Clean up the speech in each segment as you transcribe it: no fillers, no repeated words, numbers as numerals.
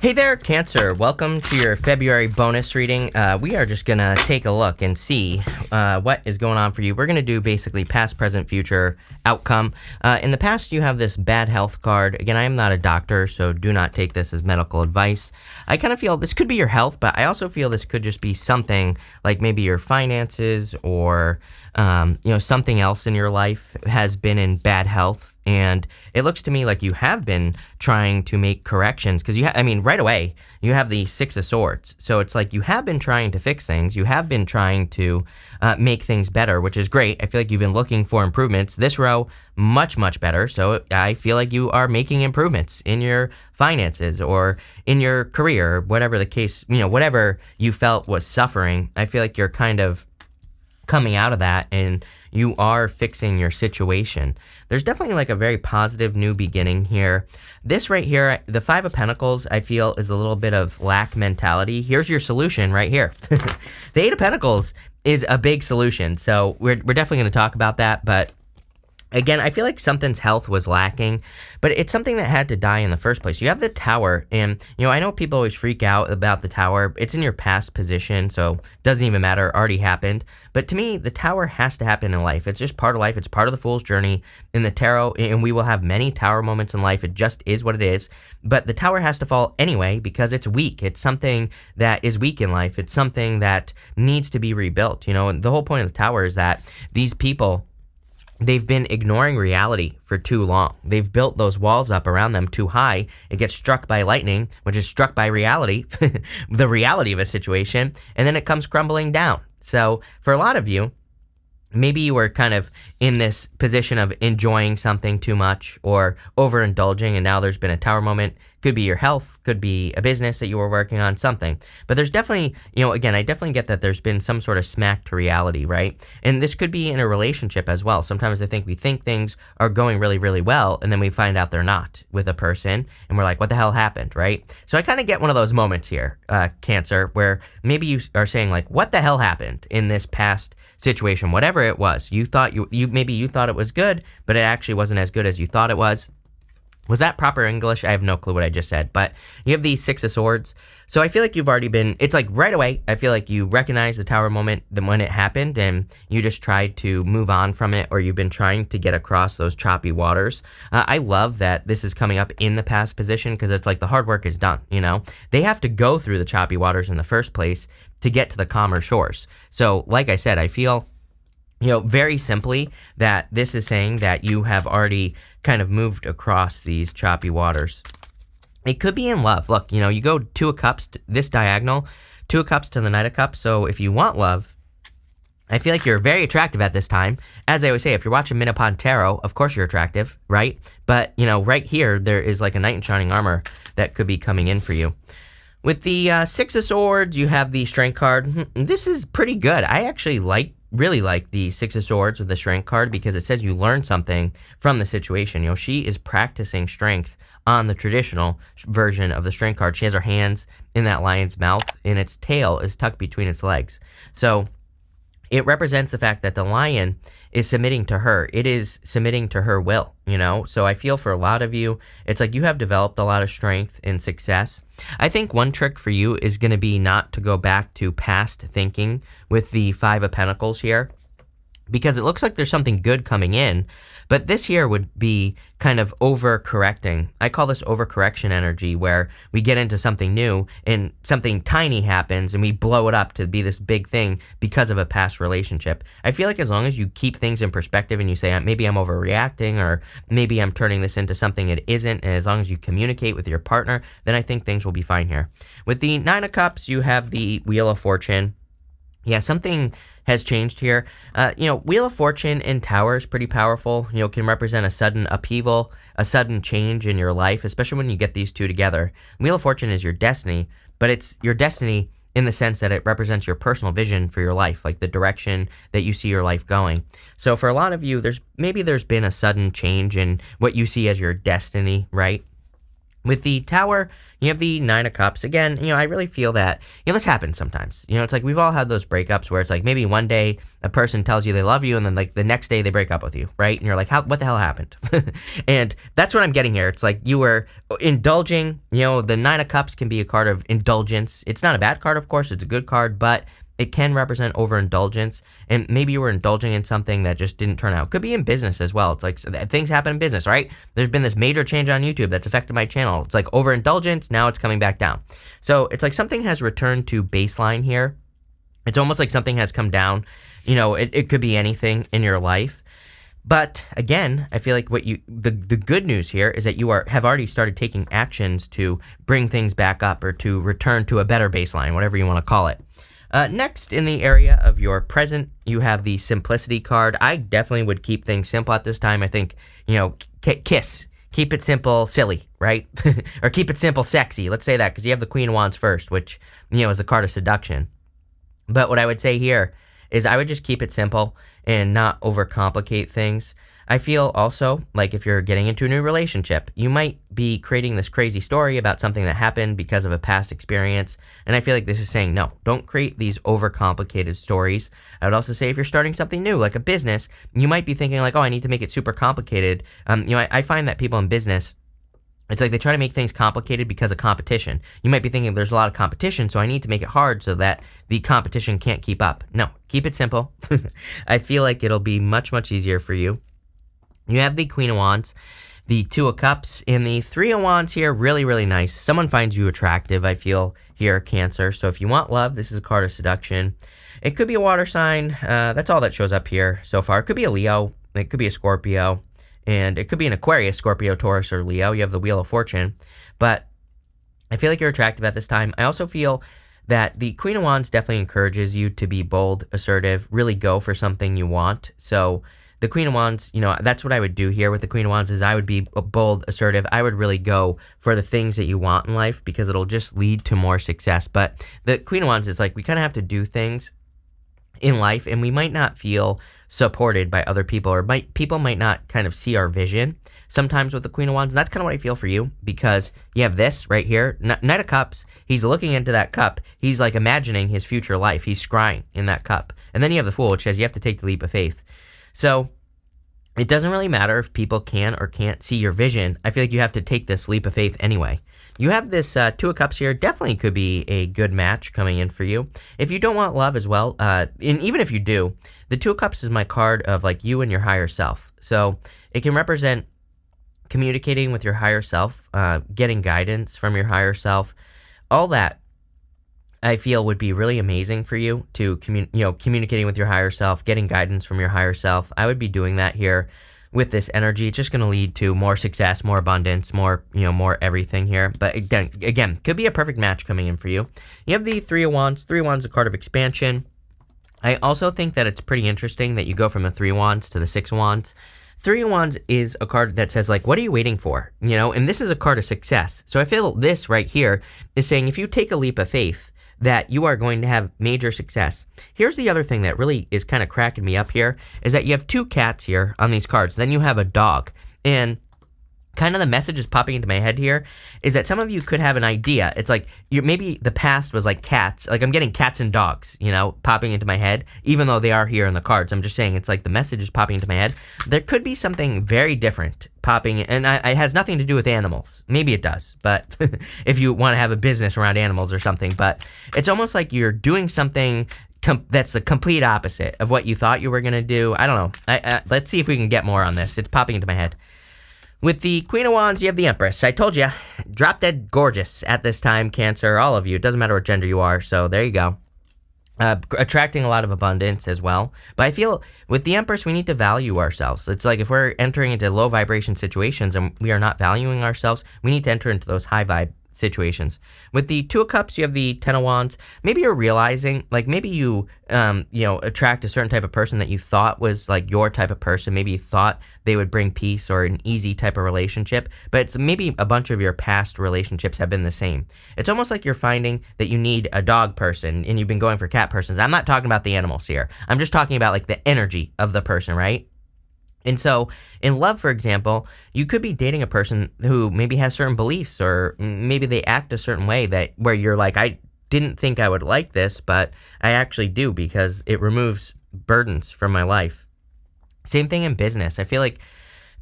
Hey there, Cancer. Welcome to your February bonus reading. We are just going to take a look and see what is going on for you. We're going to do basically past, present, future outcome. In the past, you have this bad health card. Again, I am not a doctor, so do not take this as medical advice. I kind of feel this could be your health, but I also feel this could just be something like maybe your finances or something else in your life has been in bad health. And it looks to me like you have been trying to make corrections because right away, you have the Six of Swords. So it's like you have been trying to fix things. You have been trying to make things better, which is great. I feel like you've been looking for improvements. This row, much, much better. So I feel like you are making improvements in your finances or in your career, whatever the case, whatever you felt was suffering. I feel like you're kind of coming out of that and you are fixing your situation. There's definitely like a very positive new beginning here. This right here, the Five of Pentacles, I feel is a little bit of lack mentality. Here's your solution right here. The Eight of Pentacles is a big solution. So we're definitely going to talk about that. But again, I feel like something's health was lacking, but it's something that had to die in the first place. You have the Tower, and, I know people always freak out about the Tower. It's in your past position, so it doesn't even matter. Already happened. But to me, the Tower has to happen in life. It's just part of life. It's part of the Fool's journey in the tarot, and we will have many Tower moments in life. It just is what it is. But the Tower has to fall anyway because it's weak. It's something that is weak in life. It's something that needs to be rebuilt. And the whole point of the Tower is that these people, they've been ignoring reality for too long. They've built those walls up around them too high. It gets struck by lightning, which is struck by reality, the reality of a situation, and then it comes crumbling down. So for a lot of you, maybe you were kind of in this position of enjoying something too much or overindulging, and now there's been a Tower moment. Could be your health, could be a business that you were working on, something. But there's definitely, again, I definitely get that there's been some sort of smack to reality, right? And this could be in a relationship as well. Sometimes we think things are going really, really well, and then we find out they're not with a person, and we're like, what the hell happened, right? So I kind of get one of those moments here, Cancer, where maybe you are saying like, what the hell happened in this past situation, whatever it was. You thought maybe you thought it was good, but it actually wasn't as good as you thought it was. Was that proper English? I have no clue what I just said, but you have the Six of Swords. So I feel like you've already been, it's like right away, I feel like you recognize the Tower moment when it happened and you just tried to move on from it, or you've been trying to get across those choppy waters. I love that this is coming up in the past position because it's like the hard work is done, They have to go through the choppy waters in the first place to get to the calmer shores. So like I said, I feel very simply that this is saying that you have already kind of moved across these choppy waters. It could be in love. Look, you go Two of Cups, this diagonal, Two of Cups to the Knight of Cups. So if you want love, I feel like you're very attractive at this time. As I always say, if you're watching Minnow Tarot, of course you're attractive, right? But, right here, there is like a knight in shining armor that could be coming in for you. With the Six of Swords, you have the Strength card. This is pretty good. I actually really like the Six of Swords with the Strength card because it says you learn something from the situation. She is practicing strength on the traditional version of the Strength card. She has her hands in that lion's mouth and its tail is tucked between its legs. So it represents the fact that the lion is submitting to her. It is submitting to her will, So I feel for a lot of you, it's like you have developed a lot of strength and success. I think one trick for you is going to be not to go back to past thinking with the Five of Pentacles here, because it looks like there's something good coming in, but this here would be kind of overcorrecting. I call this overcorrection energy, where we get into something new and something tiny happens and we blow it up to be this big thing because of a past relationship. I feel like as long as you keep things in perspective and you say, maybe I'm overreacting, or maybe I'm turning this into something it isn't, and as long as you communicate with your partner, then I think things will be fine here. With the Nine of Cups, you have the Wheel of Fortune. Yeah, something has changed here. Wheel of Fortune in Tower is pretty powerful. Can represent a sudden upheaval, a sudden change in your life, especially when you get these two together. Wheel of Fortune is your destiny, but it's your destiny in the sense that it represents your personal vision for your life, like the direction that you see your life going. So for a lot of you, there's been a sudden change in what you see as your destiny, right? With the Tower, you have the Nine of Cups. Again, I really feel that, this happens sometimes. It's like we've all had those breakups where it's like maybe one day a person tells you they love you and then like the next day they break up with you, right? And you're like, what the hell happened? And that's what I'm getting here. It's like you were indulging, the Nine of Cups can be a card of indulgence. It's not a bad card, of course. It's a good card, but it can represent overindulgence, and maybe you were indulging in something that just didn't turn out. Could be in business as well. It's like things happen in business, right? There's been this major change on YouTube that's affected my channel. It's like overindulgence, now it's coming back down. So it's like something has returned to baseline here. It's almost like something has come down. It could be anything in your life. But again, I feel like the good news here is that you have already started taking actions to bring things back up or to return to a better baseline, whatever you want to call it. Next, in the area of your present, you have the Simplicity card. I definitely would keep things simple at this time. I think, kiss. Keep it simple, silly, right? Or keep it simple, sexy. Let's say that, because you have the Queen of Wands first, which, is a card of seduction. But what I would say here is I would just keep it simple and not overcomplicate things. I feel also like if you're getting into a new relationship, you might be creating this crazy story about something that happened because of a past experience. And I feel like this is saying, no, don't create these overcomplicated stories. I would also say if you're starting something new, like a business, you might be thinking like, oh, I need to make it super complicated. I find that people in business, it's like they try to make things complicated because of competition. You might be thinking there's a lot of competition, so I need to make it hard so that the competition can't keep up. No, keep it simple. I feel like it'll be much, much easier for you. You have the Queen of Wands, the Two of Cups, and the Three of Wands here. Really, really nice. Someone finds you attractive, I feel, here, Cancer. So if you want love, this is a card of seduction. It could be a water sign. That's all that shows up here so far. It could be a Leo. It could be a Scorpio. And it could be an Aquarius, Scorpio, Taurus, or Leo. You have the Wheel of Fortune. But I feel like you're attractive at this time. I also feel that the Queen of Wands definitely encourages you to be bold, assertive, really go for something you want. So the Queen of Wands, that's what I would do here with the Queen of Wands is I would be bold, assertive. I would really go for the things that you want in life because it'll just lead to more success. But the Queen of Wands is like we kind of have to do things in life and we might not feel supported by other people or people might not kind of see our vision sometimes with the Queen of Wands. And that's kind of what I feel for you because you have this right here, Knight of Cups. He's looking into that cup. He's like imagining his future life. He's scrying in that cup. And then you have the Fool, which says you have to take the leap of faith. So it doesn't really matter if people can or can't see your vision. I feel like you have to take this leap of faith anyway. You have this Two of Cups here. Definitely could be a good match coming in for you. If you don't want love as well, and even if you do, the Two of Cups is my card of like you and your higher self. So it can represent communicating with your higher self, getting guidance from your higher self. All that I feel would be really amazing for you to communicating with your higher self, getting guidance from your higher self. I would be doing that here with this energy. It's just going to lead to more success, more abundance, more everything here. But again, could be a perfect match coming in for you. You have the Three of Wands. Three of Wands is a card of expansion. I also think that it's pretty interesting that you go from the Three of Wands to the Six of Wands. Three of Wands is a card that says like, what are you waiting for? And this is a card of success. So I feel this right here is saying if you take a leap of faith, that you are going to have major success. Here's the other thing that really is kind of cracking me up here, is that you have two cats here on these cards, then you have a dog. And kind of the message is popping into my head here is that some of you could have an idea. It's like maybe the past was like cats. Like I'm getting cats and dogs, popping into my head, even though they are here in the cards. I'm just saying it's like the message is popping into my head. There could be something very different popping, and it has nothing to do with animals. Maybe it does, but if you want to have a business around animals or something, but it's almost like you're doing something that's the complete opposite of what you thought you were going to do. I don't know. Let's see if we can get more on this. It's popping into my head. With the Queen of Wands, you have the Empress. I told you, drop dead gorgeous at this time, Cancer, all of you. It doesn't matter what gender you are, so there you go. Attracting a lot of abundance as well. But I feel with the Empress, we need to value ourselves. It's like if we're entering into low vibration situations and we are not valuing ourselves, we need to enter into those high vibe situations. With the Two of Cups, you have the Ten of Wands. Maybe you're realizing, like maybe you, attract a certain type of person that you thought was like your type of person. Maybe you thought they would bring peace or an easy type of relationship, but it's maybe a bunch of your past relationships have been the same. It's almost like you're finding that you need a dog person and you've been going for cat persons. I'm not talking about the animals here. I'm just talking about like the energy of the person, right? And so, in love, for example, you could be dating a person who maybe has certain beliefs, or maybe they act a certain way that where you're like, I didn't think I would like this, but I actually do because it removes burdens from my life. Same thing in business. I feel like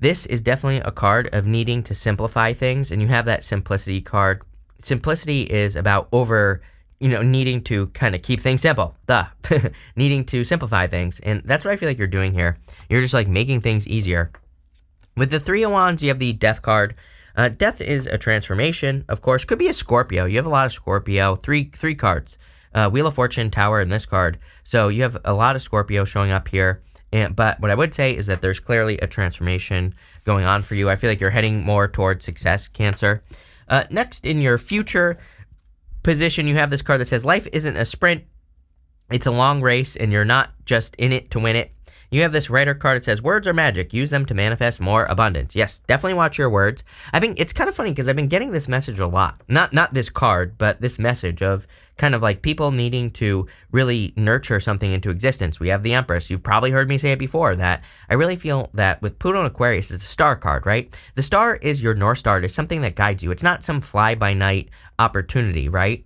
this is definitely a card of needing to simplify things, and you have that simplicity card. Simplicity is about needing to kind of keep things simple. Needing to simplify things. And that's what I feel like you're doing here. You're just like making things easier. With the Three of Wands, you have the Death card. Death is a transformation, of course. Could be a Scorpio. You have a lot of Scorpio. Three cards. Wheel of Fortune, Tower, and this card. So you have a lot of Scorpio showing up here. But what I would say is that there's clearly a transformation going on for you. I feel like you're heading more towards success, Cancer. Next, in your future position, you have this card that says life isn't a sprint, it's a long race, and you're not just in it to win it. You have this Rider card that says words are magic, use them to manifest more abundance. Yes, definitely watch your words. I think it's kind of funny because I've been getting this message a lot. Not this card, but this message of kind of like people needing to really nurture something into existence. We have the Empress. You've probably heard me say it before that I really feel that with Pluto and Aquarius, it's a star card, right? The star is your North Star. It's something that guides you. It's not some fly-by-night opportunity, right?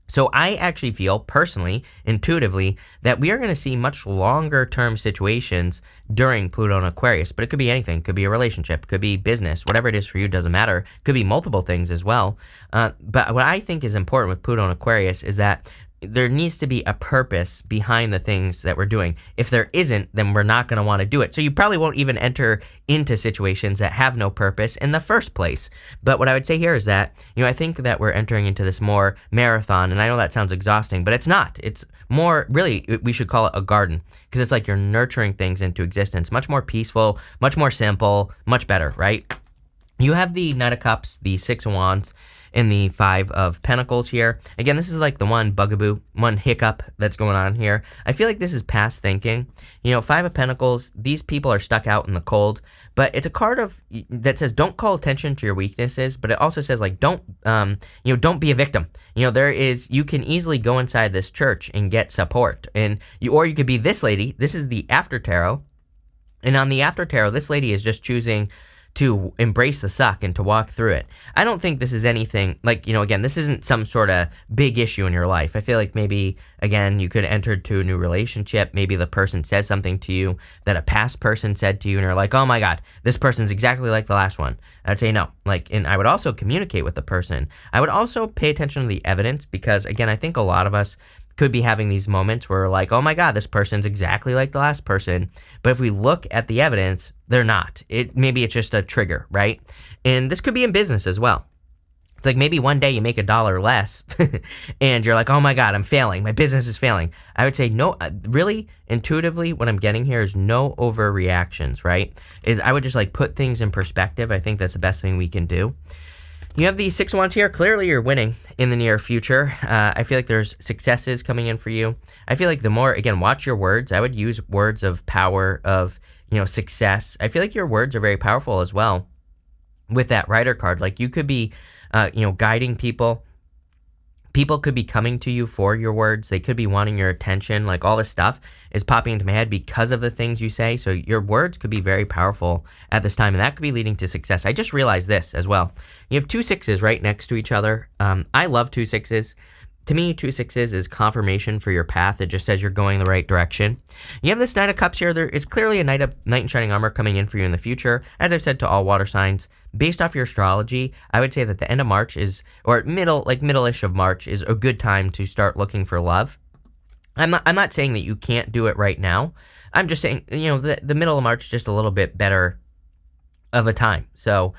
So I actually feel personally, intuitively, that we are going to see much longer term situations during Pluto and Aquarius, but it could be anything. It could be a relationship, it could be business, whatever it is for you, doesn't matter. It could be multiple things as well. But what I think is important with Pluto and Aquarius is that there needs to be a purpose behind the things that we're doing. If there isn't, then we're not going to want to do it. So you probably won't even enter into situations that have no purpose in the first place. But what I would say here is that, I think that we're entering into this more marathon, and I know that sounds exhausting, but it's not. It's more, really, we should call it a garden, because it's like you're nurturing things into existence. Much more peaceful, much more simple, much better, right? You have the Knight of Cups, the Six of Wands, and the Five of Pentacles here. Again, this is like the one bugaboo, one hiccup that's going on here. I feel like this is past thinking. Five of Pentacles, these people are stuck out in the cold, but it's a card that says don't call attention to your weaknesses, but it also says like don't be a victim. You can easily go inside this church and get support, or you could be this lady. This is the After Tarot, and on the After Tarot, this lady is just choosing to embrace the suck and to walk through it. I don't think this is anything like, again, this isn't some sort of big issue in your life. I feel like maybe, again, you could enter to a new relationship. Maybe the person says something to you that a past person said to you, and you're like, oh my God, this person's exactly like the last one. I'd say no. And I would also communicate with the person. I would also pay attention to the evidence because, again, I think a lot of us could be having these moments where we're like, oh my God, this person's exactly like the last person. But if we look at the evidence, they're not. Maybe it's just a trigger, right? And this could be in business as well. It's like maybe one day you make $1 less and you're like, oh my God, I'm failing. My business is failing. I would say no, really intuitively what I'm getting here is no overreactions, right? I would just like put things in perspective. I think that's the best thing we can do. You have the Six of Wands here. Clearly, you're winning in the near future. I feel like there's successes coming in for you. I feel like the more, again, watch your words. I would use words of power, of, success. I feel like your words are very powerful as well with that Rider card. Like you could be, guiding people. People could be coming to you for your words. They could be wanting your attention. Like all this stuff is popping into my head because of the things you say. So your words could be very powerful at this time, and that could be leading to success. I just realized this as well. You have two sixes right next to each other. I love two sixes. To me, two sixes is confirmation for your path. It just says you're going the right direction. You have this Knight of Cups here. There is clearly a Knight in Shining Armor coming in for you in the future. As I've said to all water signs, based off your astrology, I would say that the end of March middle-ish of March is a good time to start looking for love. I'm not saying that you can't do it right now. I'm just saying, the middle of March is just a little bit better of a time. So,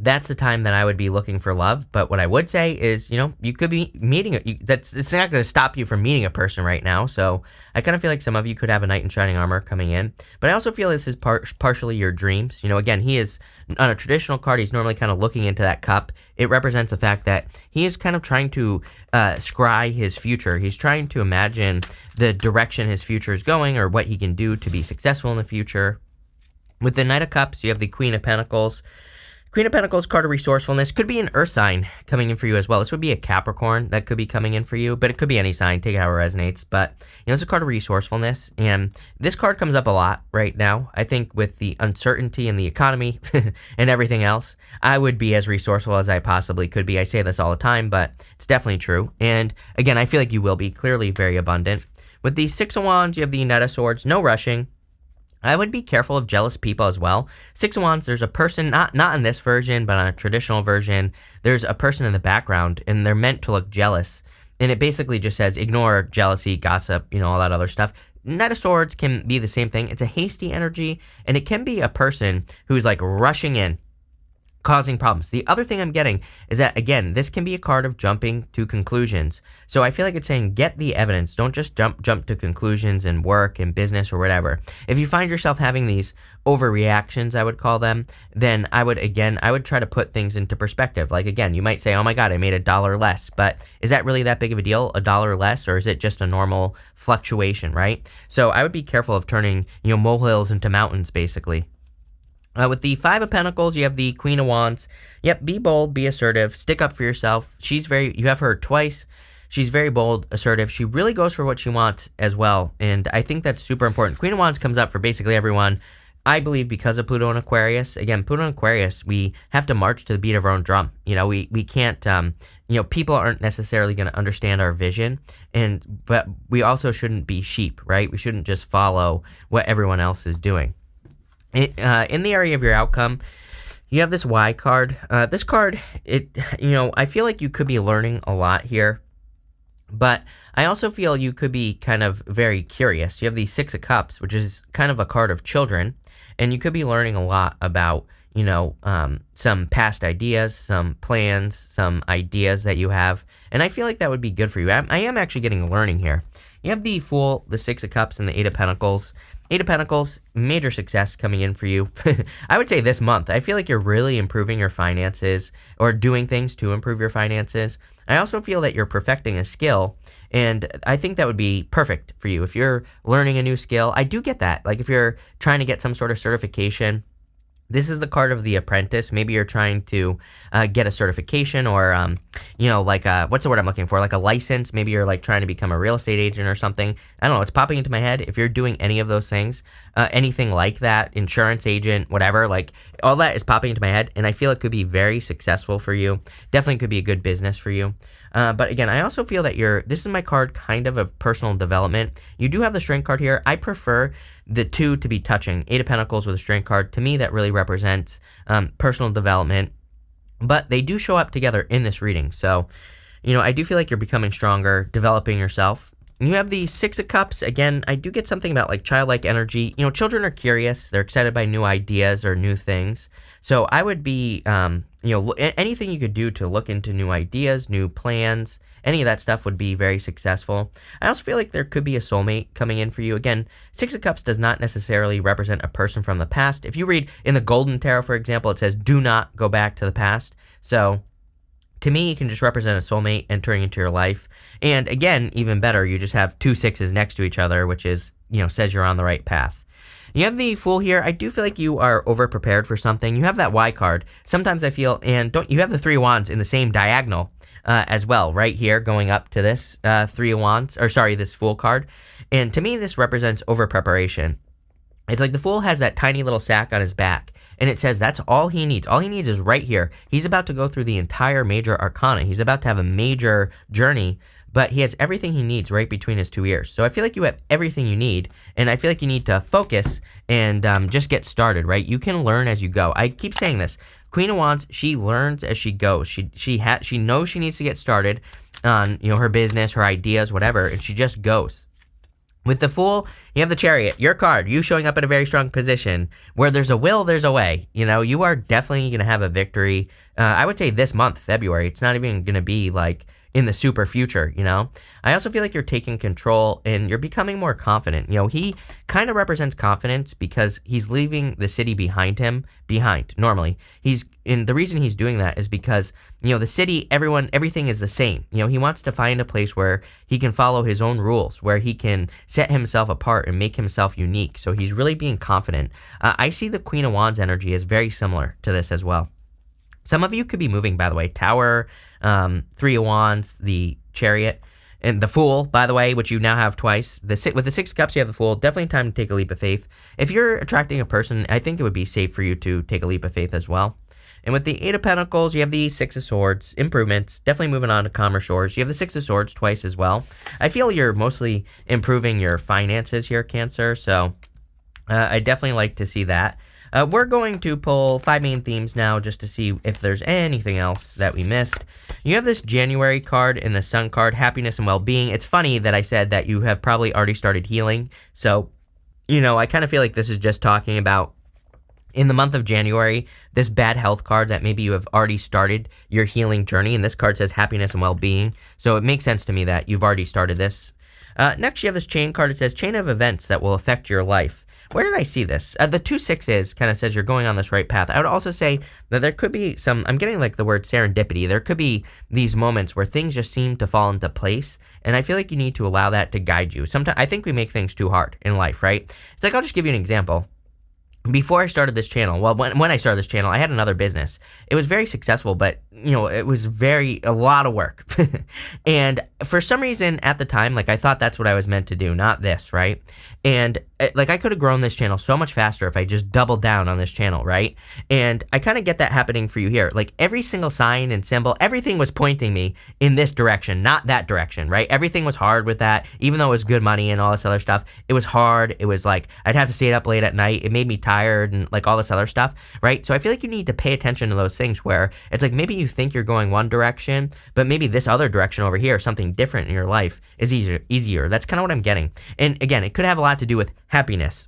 that's the time that I would be looking for love. But what I would say is, you could be meeting it's not going to stop you from meeting a person right now. So I kind of feel like some of you could have a Knight in Shining Armor coming in. But I also feel this is partially your dreams. Again, he is on a traditional card. He's normally kind of looking into that cup. It represents the fact that he is kind of trying to scry his future. He's trying to imagine the direction his future is going or what he can do to be successful in the future. With the Knight of Cups, you have the Queen of Pentacles. Queen of Pentacles, card of resourcefulness, could be an earth sign coming in for you as well. This would be a Capricorn that could be coming in for you, but it could be any sign. Take it how it resonates. But, it's a card of resourcefulness, and this card comes up a lot right now. I think with the uncertainty in the economy and everything else, I would be as resourceful as I possibly could be. I say this all the time, but it's definitely true. And again, I feel like you will be clearly very abundant. With the Six of Wands, you have the Knight of Swords, no rushing. I would be careful of jealous people as well. Six of Wands, there's a person, not in this version, but on a traditional version, there's a person in the background, and they're meant to look jealous. And it basically just says, ignore jealousy, gossip, all that other stuff. Knight of Swords can be the same thing. It's a hasty energy, and it can be a person who's like rushing in, causing problems. The other thing I'm getting is that, again, this can be a card of jumping to conclusions. So I feel like it's saying get the evidence. Don't just jump to conclusions in work and business or whatever. If you find yourself having these overreactions, I would call them, then I would try to put things into perspective. Like, again, you might say, oh my God, I made $1 less. But is that really that big of a deal, $1 less? Or is it just a normal fluctuation, right? So I would be careful of turning, molehills into mountains, basically. With the Five of Pentacles, you have the Queen of Wands. Yep, be bold, be assertive, stick up for yourself. You have her twice. She's very bold, assertive. She really goes for what she wants as well, and I think that's super important. Queen of Wands comes up for basically everyone, I believe, because of Pluto and Aquarius. Again, Pluto and Aquarius, we have to march to the beat of our own drum. We can't, people aren't necessarily going to understand our vision, but we also shouldn't be sheep, right? We shouldn't just follow what everyone else is doing. In the area of your outcome, you have this Y card. This card, I feel like you could be learning a lot here, but I also feel you could be kind of very curious. You have the Six of Cups, which is kind of a card of children, and you could be learning a lot about, some past ideas, some plans, some ideas that you have, and I feel like that would be good for you. I am actually getting learning here. You have the Fool, the Six of Cups, and the Eight of Pentacles. Eight of Pentacles, major success coming in for you. I would say this month. I feel like you're really improving your finances or doing things to improve your finances. I also feel that you're perfecting a skill, and I think that would be perfect for you. If you're learning a new skill, I do get that. Like if you're trying to get some sort of certification, this is the card of the apprentice. Maybe you're trying to get a certification or, what's the word I'm looking for? Like a license. Maybe you're like trying to become a real estate agent or something. I don't know. It's popping into my head. If you're doing any of those things, anything like that, insurance agent, whatever, like all that is popping into my head. And I feel it could be very successful for you. Definitely could be a good business for you. But again, I also feel that this is my card kind of personal development. You do have the Strength card here. I prefer the two to be touching. Eight of Pentacles with a Strength card. To me, that really represents personal development. But they do show up together in this reading. So, I do feel like you're becoming stronger, developing yourself. You have the Six of Cups. Again, I do get something about like childlike energy. Children are curious. They're excited by new ideas or new things. So I would be, anything you could do to look into new ideas, new plans, any of that stuff would be very successful. I also feel like there could be a soulmate coming in for you. Again, Six of Cups does not necessarily represent a person from the past. If you read in the Golden Tarot, for example, it says, do not go back to the past. So to me, it can just represent a soulmate entering into your life. And again, even better, you just have two sixes next to each other, which is, says you're on the right path. You have the Fool here. I do feel like you are over-prepared for something. You have that Y card. Sometimes I feel, you have the Three of Wands in the same diagonal as well, right here, going up to this Three of Wands, this Fool card. And to me, this represents over-preparation. It's like the Fool has that tiny little sack on his back, and it says that's all he needs. All he needs is right here. He's about to go through the entire major arcana. He's about to have a major journey, but he has everything he needs right between his two ears. So I feel like you have everything you need, and I feel like you need to focus and just get started, right? You can learn as you go. I keep saying this. Queen of Wands, she learns as she goes. She knows she needs to get started on her business, her ideas, whatever, and she just goes. With the Fool, you have the Chariot, your card, you showing up in a very strong position. Where there's a will, there's a way. You are definitely going to have a victory. I would say this month, February. It's not even going to be like in the super future, I also feel like you're taking control and you're becoming more confident. He kind of represents confidence because he's leaving the city behind normally. And the reason he's doing that is because, the city, everything is the same. He wants to find a place where he can follow his own rules, where he can set himself apart and make himself unique. So he's really being confident. I see the Queen of Wands energy as very similar to this as well. Some of you could be moving, by the way. Tower, Three of Wands, the Chariot, and the Fool, by the way, which you now have twice. With the Six of Cups, you have the Fool. Definitely time to take a leap of faith. If you're attracting a person, I think it would be safe for you to take a leap of faith as well. And with the Eight of Pentacles, you have the Six of Swords, improvements, definitely moving on to calmer shores. You have the Six of Swords twice as well. I feel you're mostly improving your finances here, Cancer, so I definitely like to see that. We're going to pull 5 main themes now just to see if there's anything else that we missed. You have this January card and the Sun card, happiness and well-being. It's funny that I said that you have probably already started healing. So, I kind of feel like this is just talking about in the month of January, this bad health card that maybe you have already started your healing journey. And this card says happiness and well-being. So it makes sense to me that you've already started this. Next, you have this chain card. It says chain of events that will affect your life. Where did I see this? The 2 6s kind of says you're going on this right path. I would also say that there could be I'm getting like the word serendipity. There could be these moments where things just seem to fall into place. And I feel like you need to allow that to guide you. Sometimes I think we make things too hard in life, right? It's like, I'll just give you an example. Before I started this channel, when I started this channel, I had another business. It was very successful, but, it was a lot of work. And for some reason at the time, I thought that's what I was meant to do, not this, right? And I could have grown this channel so much faster if I just doubled down on this channel, right? And I kind of get that happening for you here. Every single sign and symbol, everything was pointing me in this direction, not that direction, right? Everything was hard with that, even though it was good money and all this other stuff. It was hard. It was I'd have to stay up late at night. It made me tired and all this other stuff, right? So I feel like you need to pay attention to those things where it's maybe you think you're going one direction, but maybe this other direction over here, something different in your life is easier. That's kind of what I'm getting. And again, it could have a lot to do with happiness.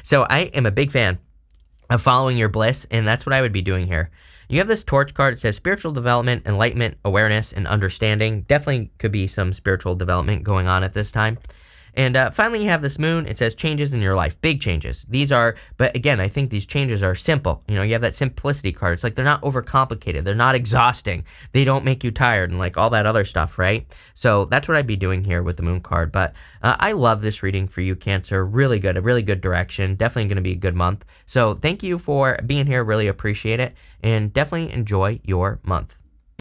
So I am a big fan of following your bliss, and that's what I would be doing here. You have this Torch card. It says spiritual development, enlightenment, awareness, and understanding. Definitely could be some spiritual development going on at this time. And finally, you have this Moon. It says changes in your life, big changes. But again, I think these changes are simple. You have that simplicity card. It's they're not overcomplicated. They're not exhausting. They don't make you tired and all that other stuff, right? So that's what I'd be doing here with the Moon card. But I love this reading for you, Cancer. Really good, a really good direction. Definitely going to be a good month. So thank you for being here. Really appreciate it. And definitely enjoy your month.